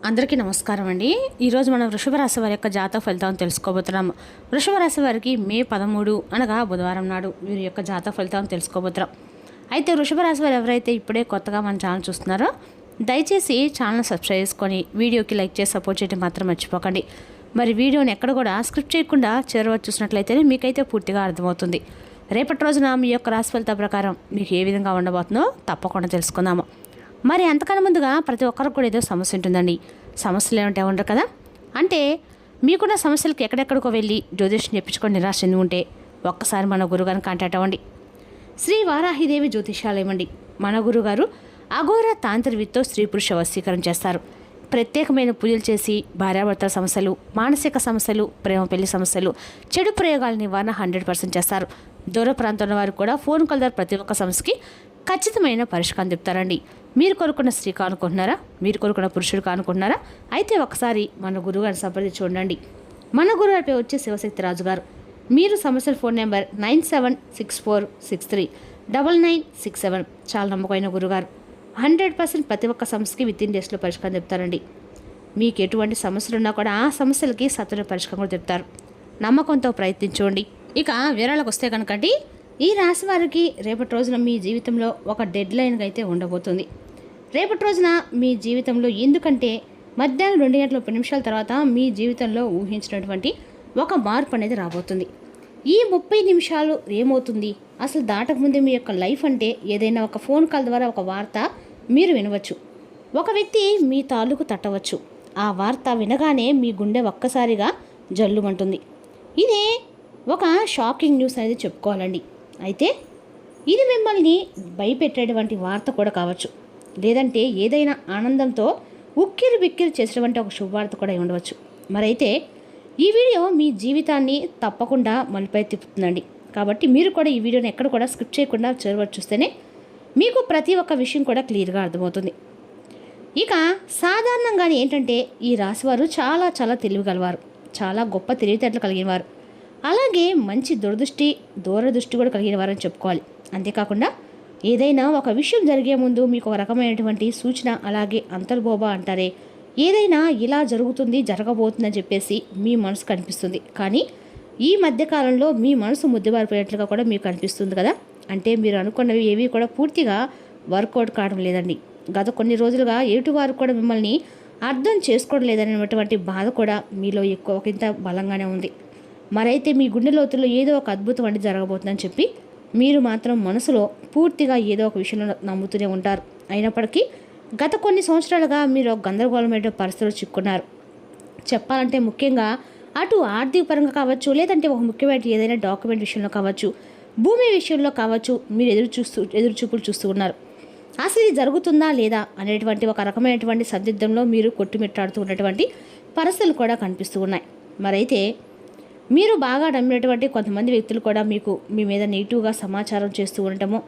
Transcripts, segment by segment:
అందరికీ నమస్కారం అండి. ఈరోజు మనం వృషభ రాశి వారి యొక్క జాతక ఫలితాలను తెలుసుకోబోతున్నాము. వృషభ రాశి వారికి మే 13 అనగా బుధవారం నాడు వీరి యొక్క జాతక ఫలితాలను తెలుసుకోబోతున్నాం. అయితే వృషభ రాశి వారు ఎవరైతే ఇప్పుడే కొత్తగా మన ఛానల్ చూస్తున్నారో దయచేసి ఛానల్ సబ్స్క్రైబ్ చేసుకొని వీడియోకి లైక్ చేసి సపోర్ట్ చేయడం మాత్రం మర్చిపోకండి. మరి వీడియోని ఎక్కడ కూడా స్క్రిప్ట్ చేయకుండా చివరి చూసినట్లయితే మీకైతే పూర్తిగా అర్థమవుతుంది. రేపటి రోజున మీ యొక్క రాశి ఫలిత ప్రకారం మీకు ఏ విధంగా ఉండబోతుందో తప్పకుండా తెలుసుకుందాము. మరి అంతకన్నా ముందుగా ప్రతి ఒక్కరికి కూడా ఏదో సమస్య ఉంటుందండి. సమస్యలు ఏమంటే ఉండరు కదా. అంటే మీకున్న సమస్యలకు ఎక్కడెక్కడికో వెళ్ళి జ్యోతిష్యం చెప్పించుకొని నిరాశ చెంది ఉంటే ఒక్కసారి మన గురుగారిని కాంటాక్ట్ అవ్వండి. శ్రీ వారాహిదేవి జ్యోతిషాలయం అండి. మన గురుగారు అఘోర తాంత్రివిత్తో స్త్రీ పురుష వశీకరణ చేస్తారు. ప్రత్యేకమైన పూజలు చేసి భార్యాభర్తల సమస్యలు, మానసిక సమస్యలు, ప్రేమ పెళ్లి సమస్యలు, చెడు ప్రయోగాల నివారణ 100% చేస్తారు. దూర ప్రాంతంలో వారు కూడా ఫోన్ కాల్ ద్వారా ప్రతి ఒక్క సమస్యకి ఖచ్చితమైన పరిష్కారం చెప్తారండి. మీరు కోరుకున్న స్త్రీ కానుకుంటున్నారా? మీరు కోరుకున్న పురుషుడు కానుకుంటున్నారా? అయితే ఒకసారి మన గురువుగారిని సంప్రదించి చూడండి. మన గురువుగారిపై వచ్చే శివశక్తి రాజు గారు. మీరు సమస్యల ఫోన్ నెంబర్ 9764639967. చాలా నమ్మకమైన గురుగారు. 100% ప్రతి ఒక్క సమస్యకి వితిన్ డేస్లో పరిష్కారం చెప్తారండి. మీకు ఎటువంటి సమస్యలు ఉన్నా కూడా ఆ సమస్యలకి సత్వర పరిష్కారం కూడా చెప్తారు. నమ్మకంతో ప్రయత్నించండి. ఇక వివరాలకు వస్తే కనుకండి, ఈ రాశి వారికి రేపటి రోజున మీ జీవితంలో ఒక డెడ్ లైన్గా అయితే ఉండబోతుంది. రేపటి రోజున మీ జీవితంలో ఎందుకంటే మధ్యాహ్నం 2:30 తర్వాత మీ జీవితంలో ఊహించినటువంటి ఒక మార్పు అనేది రాబోతుంది. ఈ 30 నిమిషాలు ఏమవుతుంది అసలు దాటకముందే మీ యొక్క లైఫ్ అంటే ఏదైనా ఒక ఫోన్ కాల్ ద్వారా ఒక వార్త మీరు వినవచ్చు. ఒక వ్యక్తి మీ తాలూకు తట్టవచ్చు. ఆ వార్త వినగానే మీ గుండె ఒక్కసారిగా జల్లుమంటుంది. ఇదే ఒక షాకింగ్ న్యూస్ అనేది చెప్పుకోవాలండి. అయితే ఇది మిమ్మల్ని భయపెట్టేటువంటి వార్త కూడా కావచ్చు, లేదంటే ఏదైనా ఆనందంతో ఉక్కిరి బిక్కిరి చేసేటువంటి ఒక శుభవార్త కూడా ఉండవచ్చు. మరైతే ఈ వీడియో మీ జీవితాన్ని తప్పకుండా మలుపై తిప్పుతుందండి. కాబట్టి మీరు కూడా ఈ వీడియోని ఎక్కడ కూడా స్కిప్ చేయకుండా చివరి చూస్తేనే మీకు ప్రతి ఒక్క విషయం కూడా క్లియర్గా అర్థమవుతుంది. ఇక సాధారణంగానే ఏంటంటే ఈ రాశివారు చాలా చాలా తెలివిగలవారు, చాలా గొప్ప తెలివితేటలు కలిగిన వారు, అలాగే మంచి దూరదృష్టి కూడా కలిగిన వారని చెప్పుకోవాలి. అంతేకాకుండా ఏదైనా ఒక విషయం జరిగే ముందు మీకు ఒక రకమైనటువంటి సూచన, అలాగే అంతర్బోబా అంటారే, ఏదైనా ఇలా జరుగుతుంది జరగబోతుందని చెప్పేసి మీ మనసు కనిపిస్తుంది. కానీ ఈ మధ్యకాలంలో మీ మనసు ముద్దుబారిపోయినట్లుగా కూడా మీకు కనిపిస్తుంది కదా. అంటే మీరు అనుకున్నవి ఏవి కూడా పూర్తిగా వర్కౌట్ కావడం లేదండి. గత కొన్ని రోజులుగా ఎటువారు కూడా మిమ్మల్ని అర్థం చేసుకోవడం లేదనేటువంటి బాధ కూడా మీలో ఒకంత బలంగానే ఉంది. మరైతే మీ గుండె లోతుల్లో ఏదో ఒక అద్భుతం అంటే జరగబోతుందని చెప్పి మీరు మాత్రం మనసులో పూర్తిగా ఏదో ఒక విషయంలో నమ్ముతూనే ఉంటారు. అయినప్పటికీ గత కొన్ని సంవత్సరాలుగా మీరు గందరగోళమైన పరిస్థితులు చిక్కున్నారు. చెప్పాలంటే ముఖ్యంగా అటు ఆర్థిక పరంగా కావచ్చు, లేదంటే ఒక ముఖ్యమైన ఏదైనా డాక్యుమెంట్ విషయంలో కావచ్చు, భూమి విషయంలో కావచ్చు, మీరు ఎదురుచూపులు చూస్తూ ఉన్నారు. అసలు ఇది జరుగుతుందా లేదా అనేటువంటి ఒక రకమైనటువంటి సందిగ్ధంలో మీరు కొట్టుమిట్టాడుతూ ఉన్నటువంటి పరిస్థితులు కూడా కనిపిస్తూ ఉన్నాయి. మరైతే మీరు బాగా నమ్మినటువంటి కొంతమంది వ్యక్తులు కూడా మీ మీద నెగిటివ్గా సమాచారం చేస్తూ ఉండటము.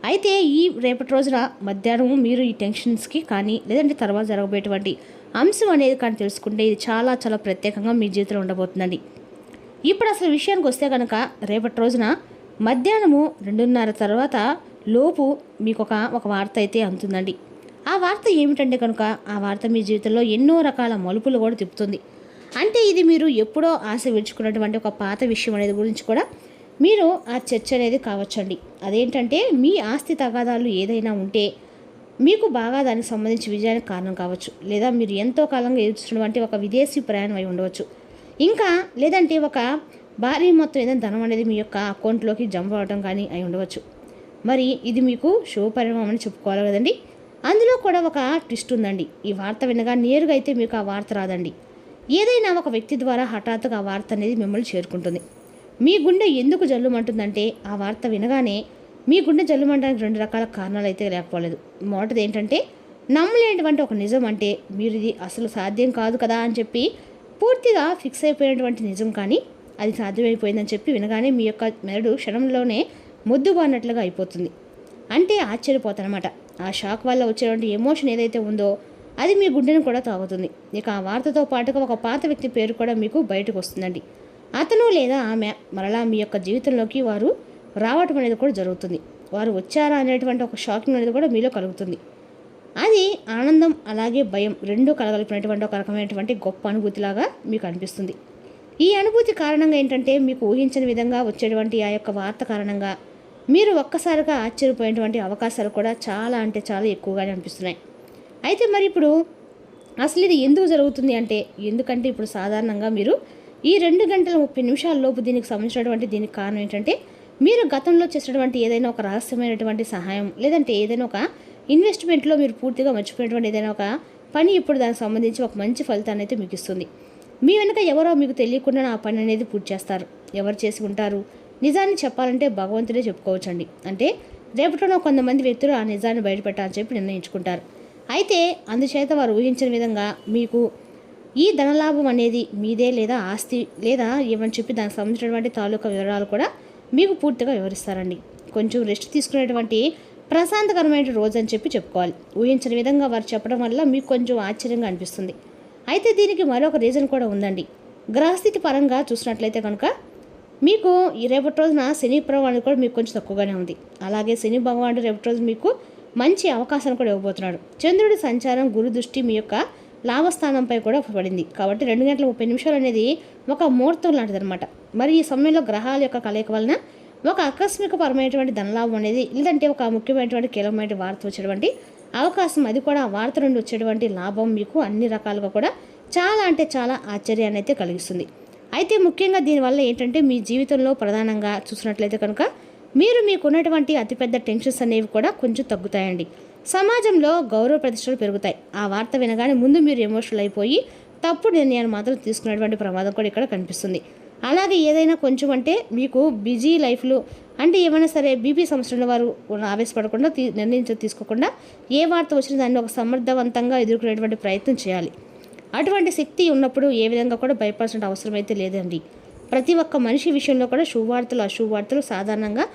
అయితే ఈ రేపటి రోజున మధ్యాహ్నం మీరు ఈ టెన్షన్స్కి కానీ, లేదంటే తర్వాత జరగబోయేటువంటి అంశం అనేది కానీ తెలుసుకుంటే ఇది చాలా చాలా ప్రత్యేకంగా మీ జీవితంలో ఉండబోతుందండి. ఇప్పుడు అసలు విషయానికి వస్తే కనుక రేపటి రోజున మధ్యాహ్నము 2:30 తర్వాత లోపు మీకు ఒక వార్త అయితే అందుతుందండి. ఆ వార్త ఏమిటంటే కనుక ఆ వార్త మీ జీవితంలో ఎన్నో రకాల మలుపులు కూడా తిప్పుతుంది. అంటే ఇది మీరు ఎప్పుడో ఆశ విడుచుకున్నటువంటి ఒక పాత విషయం అనేది గురించి కూడా మీరు ఆ చర్చ అనేది కావచ్చండి. అదేంటంటే మీ ఆస్తి తగాదాలు ఏదైనా ఉంటే మీకు బాగా దానికి సంబంధించి విజయానికి కారణం కావచ్చు, లేదా మీరు ఎంతో కాలంగా ఎదుర్చున్నటువంటి ఒక విదేశీ ప్రయాణం అయి ఉండవచ్చు, ఇంకా లేదంటే ఒక భారీ మొత్తం ఏదైనా ధనం అనేది మీ యొక్క అకౌంట్లోకి జంప్ అవ్వడం కానీ అయి ఉండవచ్చు. మరి ఇది మీకు శుభపరిణామం అని చెప్పుకోవాలి కదండి. అందులో కూడా ఒక ట్విస్ట్ ఉందండి. ఈ వార్త వినగా నేరుగా అయితే మీకు ఆ వార్త రాదండి. ఏదైనా ఒక వ్యక్తి ద్వారా హఠాత్తుగా ఆ వార్త అనేది మిమ్మల్ని చేరుకుంటుంది. మీ గుండె ఎందుకు జల్లుమంటుందంటే ఆ వార్త వినగానే మీ గుండె జల్లుమంటానికి 2 రకాల కారణాలు అయితే లేకపోలేదు. మొదటిది ఏంటంటే నమ్మలేనటువంటి ఒక నిజం, అంటే మీరు ఇది అసలు సాధ్యం కాదు కదా అని చెప్పి పూర్తిగా ఫిక్స్ అయిపోయినటువంటి నిజం, కానీ అది సాధ్యమైపోయిందని చెప్పి వినగానే మీ యొక్క మెదడు క్షణంలోనే మొద్దుబారినట్లుగా అయిపోతుంది. అంటే ఆశ్చర్యపోతారనమాట. ఆ షాక్ వల్ల వచ్చేటువంటి ఎమోషన్ ఏదైతే ఉందో అది మీ గుండెను కూడా తాగుతుంది. ఇక ఆ వార్తతో పాటుగా ఒక పాత వ్యక్తి పేరు కూడా మీకు బయటకు వస్తుందండి. అతను లేదా ఆమె మరలా మీ యొక్క జీవితంలోకి వారు రావటం అనేది కూడా జరుగుతుంది. వారు వచ్చారా అనేటువంటి ఒక షాకింగ్ అనేది కూడా మీలో కలుగుతుంది. అది ఆనందం అలాగే భయం రెండూ కలగలిపినటువంటి ఒక రకమైనటువంటి గొప్ప అనుభూతిలాగా మీకు అనిపిస్తుంది. ఈ అనుభూతి కారణంగా ఏంటంటే మీకు ఊహించని విధంగా వచ్చేటువంటి ఆ యొక్క వార్త కారణంగా మీరు ఒక్కసారిగా ఆశ్చర్యపోయేటువంటి అవకాశాలు కూడా చాలా అంటే చాలా ఎక్కువగానే అనిపిస్తున్నాయి. అయితే మరి ఇప్పుడు అసలు ఇది ఎందుకు జరుగుతుంది అంటే, ఎందుకంటే ఇప్పుడు సాధారణంగా మీరు ఈ 2 గంటల 30 నిమిషాల లోపు దీనికి సంబంధించినటువంటి దీనికి కారణం ఏంటంటే, మీరు గతంలో చేసినటువంటి ఏదైనా ఒక రహస్యమైనటువంటి సహాయం లేదంటే ఏదైనా ఒక ఇన్వెస్ట్మెంట్లో మీరు పూర్తిగా మర్చిపోయినటువంటి ఏదైనా ఒక పని ఇప్పుడు దానికి సంబంధించి ఒక మంచి ఫలితాన్ని అయితే మీకు ఇస్తుంది. మీ వెనుక ఎవరో మీకు తెలియకుండా ఆ పని అనేది పూర్తి చేస్తారు. ఎవరు చేసి ఉంటారు? నిజాన్ని చెప్పాలంటే భగవంతుడే చెప్పుకోవచ్చండి. అంటే రేపటిలో కొంతమంది వ్యక్తులు ఆ నిజాన్ని బయటపెట్టాలని చెప్పి నిర్ణయించుకుంటారు. అయితే అందుచేత వారు ఊహించిన విధంగా మీకు ఈ ధనలాభం అనేది మీదే లేదా ఆస్తి లేదా ఏమని చెప్పి దానికి సంబంధించినటువంటి తాలూకా వివరాలు కూడా మీకు పూర్తిగా వివరిస్తారండి. కొంచెం రెస్ట్ తీసుకునేటువంటి ప్రశాంతకరమైన రోజు అని చెప్పి చెప్పుకోవాలి. ఊహించిన విధంగా వారు చెప్పడం వల్ల మీకు కొంచెం ఆశ్చర్యంగా అనిపిస్తుంది. అయితే దీనికి మరొక రీజన్ కూడా ఉందండి. గ్రహస్థితి పరంగా చూసినట్లయితే కనుక మీకు ఈ రేపటి రోజున శని ప్రభావం కూడా మీకు కొంచెం తక్కువగానే ఉంది. అలాగే శని భగవానుడు రేపటి రోజు మీకు మంచి అవకాశాన్ని కూడా ఇవ్వబోతున్నాడు. చంద్రుడి సంచారం గురు దృష్టి మీ యొక్క లాభస్థానంపై కూడా పడింది. కాబట్టి 2 గంటల 30 నిమిషాలు అనేది ఒక ముహూర్తం లాంటిది అనమాట. మరి ఈ సమయంలో గ్రహాల యొక్క కలయిక వలన ఒక ఆకస్మికపరమైనటువంటి ధనలాభం అనేది లేదంటే ఒక ముఖ్యమైనటువంటి కీలకమైన వార్త వచ్చేటువంటి అవకాశం, అది కూడా ఆ వార్త నుండి వచ్చేటువంటి లాభం మీకు అన్ని రకాలుగా కూడా చాలా అంటే చాలా ఆశ్చర్యాన్ని అయితే కలిగిస్తుంది. అయితే ముఖ్యంగా దీనివల్ల ఏంటంటే మీ జీవితంలో ప్రధానంగా చూసినట్లయితే కనుక మీకున్నటువంటి అతిపెద్ద టెన్షన్స్ అనేవి కూడా కొంచెం తగ్గుతాయండి. సమాజంలో గౌరవ ప్రతిష్టలు పెరుగుతాయి. ఆ వార్త వినగానే ముందు మీరు ఎమోషనల్ అయిపోయి తప్పుడు నిర్ణయాలు మాత్రం తీసుకునేటువంటి ప్రమాదం కూడా ఇక్కడ కనిపిస్తుంది. అలాగే ఏదైనా కొంచెం అంటే మీకు బిజీ లైఫ్లో అంటే ఏమైనా సరే బీపీ సమస్యల వారు ఆవేశపడకుండా నిర్ణయం తీసుకోకుండా ఏ వార్త వచ్చినా దాన్ని ఒక సమర్థవంతంగా ఎదుర్కొనేటువంటి ప్రయత్నం చేయాలి. అటువంటి శక్తి ఉన్నప్పుడు ఏ విధంగా కూడా భయపడాల్సిన అవసరం అయితే లేదండి. ప్రతి ఒక్క మనిషి విషయంలో కూడా శుభవార్తలు అశుభవార్తలు సాధారణంగా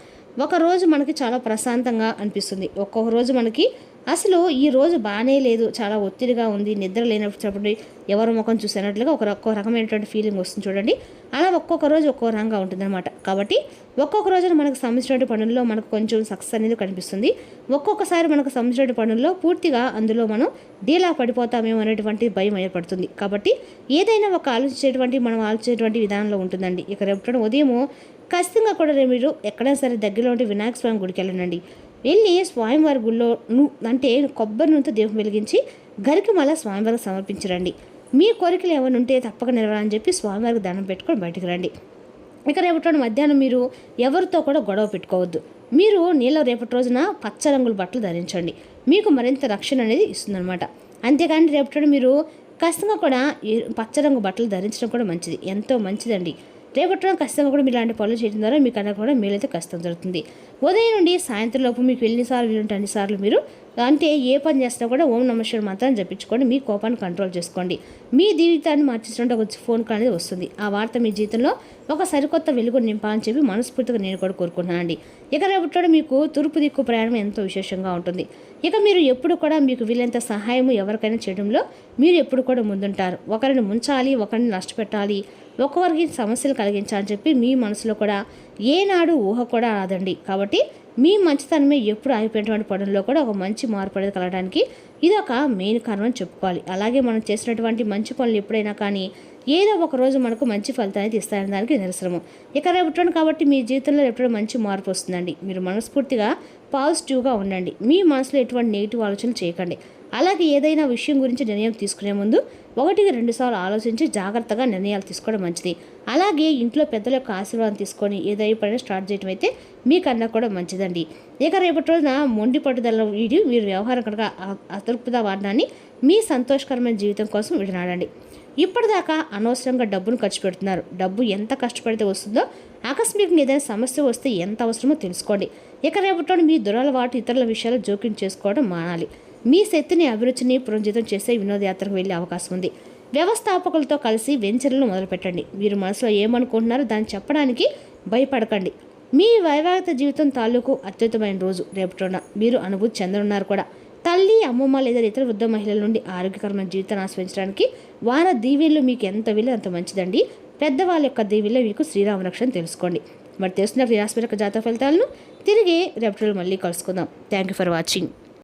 ఒకరోజు మనకి చాలా ప్రశాంతంగా అనిపిస్తుంది. ఒక్కొక్క రోజు మనకి అసలు ఈ రోజు బాగానే లేదు, చాలా ఒత్తిడిగా ఉంది, నిద్ర లేనప్పుడు ఎవరి ముఖం చూసినట్లుగా ఒక్కో రకమైనటువంటి ఫీలింగ్ వస్తుంది చూడండి. అలా ఒక్కొక్క రోజు ఒక్కో రకంగా ఉంటుందన్నమాట. కాబట్టి ఒక్కొక్క రోజున మనకు సంబంధించిన పనుల్లో మనకు కొంచెం సక్సెస్ అనేది కనిపిస్తుంది. ఒక్కొక్కసారి మనకు సంబంధించిన పనుల్లో పూర్తిగా అందులో మనం డీలా పడిపోతామేమో అనేటువంటి భయం ఏర్పడుతుంది. కాబట్టి ఏదైనా ఒక మనం ఆలోచించేటువంటి విధానంలో ఉంటుందండి. ఇక రేపు ఉదయము ఖచ్చితంగా కూడా మీరు ఎక్కడైనా సరే దగ్గరలో ఉంటే వినాయక స్వామి గుడికి వెళ్ళండి. వెళ్ళి స్వామివారి గుళ్ళో అంటే కొబ్బరి నూనెతో దీపం వెలిగించి గరికి మళ్ళీ స్వామివారికి సమర్పించరండి. మీ కోరికలు ఏమైనా ఉంటే తప్పక నెరవేరాలని చెప్పి స్వామివారికి దండం పెట్టుకొని బయటకు రండి. ఇక రేపటి మధ్యాహ్నం మీరు ఎవరితో కూడా గొడవ పెట్టుకోవద్దు. మీరు నీళ్ళ రేపటి రోజున పచ్చ రంగుల బట్టలు ధరించండి. మీకు మరింత రక్షణ అనేది ఇస్తుందన్నమాట. అంతేకాని రేపటి మీరు ఖచ్చితంగా కూడా పచ్చ రంగు బట్టలు ధరించడం కూడా మంచిది, ఎంతో మంచిదండి. రేపటి ఖచ్చితంగా కూడా మీరు ఇలాంటి పనులు చేయడం ద్వారా మీకు అన్న కూడా మేలైతే కష్టం జరుగుతుంది. ఉదయం నుండి సాయంత్రం లోపు మీకు ఎన్నిసార్లు వీలుంటే అన్నిసార్లు మీరు అంటే ఏ పని చేసినా కూడా ఓం నమః శివాయ మంత్రాన్ని జపించుకోండి. మీ కోపాన్ని కంట్రోల్ చేసుకోండి. మీ జీవితాన్ని మార్చేసినట్టు ఒక ఫోన్ కాల్ అనేది వస్తుంది. ఆ వార్త మీ జీవితంలో ఒక సరికొత్త వెలుగు నింపాలని చెప్పి మనస్ఫూర్తిగా నేను కూడా కోరుకుంటున్నానండి. ఇక రేపటి మీకు తూర్పు దిక్కు ప్రయాణం ఎంతో విశేషంగా ఉంటుంది. ఇక మీరు ఎప్పుడు కూడా మీకు వీలైనంత సహాయం ఎవరికైనా చేయడంలో మీరు ఎప్పుడు కూడా ముందుంటారు. ఒకరిని ముంచాలి, ఒకరిని నష్టపెట్టాలి, ఒక్కొక్కరికి సమస్యలు కలిగించాలని చెప్పి మీ మనసులో కూడా ఏనాడు ఊహ కూడా రాదండి. కాబట్టి మీ మంచితనమే ఎప్పుడు ఆగిపోయినటువంటి పనుల్లో కూడా ఒక మంచి మార్పు అనేది కలగడానికి ఇది ఒక మెయిన్ కారణం అని చెప్పుకోవాలి. అలాగే మనం చేసినటువంటి మంచి పనులు ఎప్పుడైనా కానీ ఏదో ఒక రోజు మనకు మంచి ఫలితాన్ని ఇస్తాయని దానికి నిరసనము. ఇక రేపటి కాబట్టి మీ జీవితంలో ఎప్పుడో మంచి మార్పు వస్తుందండి. మీరు మనస్ఫూర్తిగా పాజిటివ్గా ఉండండి. మీ మనసులో ఎటువంటి నెగిటివ్ ఆలోచనలు చేయకండి. అలాగే ఏదైనా విషయం గురించి నిర్ణయం తీసుకునే ముందు 1-2 సార్లు ఆలోచించి జాగ్రత్తగా నిర్ణయాలు తీసుకోవడం మంచిది. అలాగే ఇంట్లో పెద్దల యొక్క ఆశీర్వాదం తీసుకొని ఏదైనా పని స్టార్ట్ చేయడం అయితే మీకన్నా కూడా మంచిదండి. ఇక రేపటి రోజున మొండి పట్టుదల వీడి మీరు వ్యవహారం కనుక అతృప్తిగా వాడడాన్ని మీ సంతోషకరమైన జీవితం కోసం విడనాడండి. ఇప్పటిదాకా అనవసరంగా డబ్బును ఖర్చు పెడుతున్నారు. డబ్బు ఎంత కష్టపడితే వస్తుందో ఆకస్మికంగా ఏదైనా సమస్య వస్తే ఎంత అవసరమో తెలుసుకోండి. ఇక రేపటి మీ దురలవాటు ఇతరుల విషయాలు జోక్యం చేసుకోవడం మానాలి. మీ శక్తిని అభిరుచిని పునరుజ్జీతం చేసే వినోదయాత్రకు వెళ్ళే అవకాశం ఉంది. వ్యవస్థాపకులతో కలిసి వెంచర్లను మొదలుపెట్టండి. మీరు మనసులో ఏమనుకుంటున్నారో దాన్ని చెప్పడానికి భయపడకండి. మీ వైవాహిక జీవితం తాలూకు అత్యుత్తమైన రోజు రేపటిన మీరు అనుభూతి చెందనున్నారు కూడా. తల్లి, అమ్మమ్మ లేదా ఇతర వృద్ధ మహిళల నుండి ఆరోగ్యకరమైన జీవితాన్ని ఆస్వాదించడానికి వారి దీవెనలు మీకు ఎంత వీలు అంత మంచిదండి. పెద్దవాళ్ళ యొక్క దీవెనలు మీకు శ్రీరామరక్షణ తెలుసుకోండి. మరి తెలుస్తున్న రాశి జాతక ఫలితాలను తిరిగి రేపటి మళ్ళీ కలుసుకుందాం. Thank you for watching.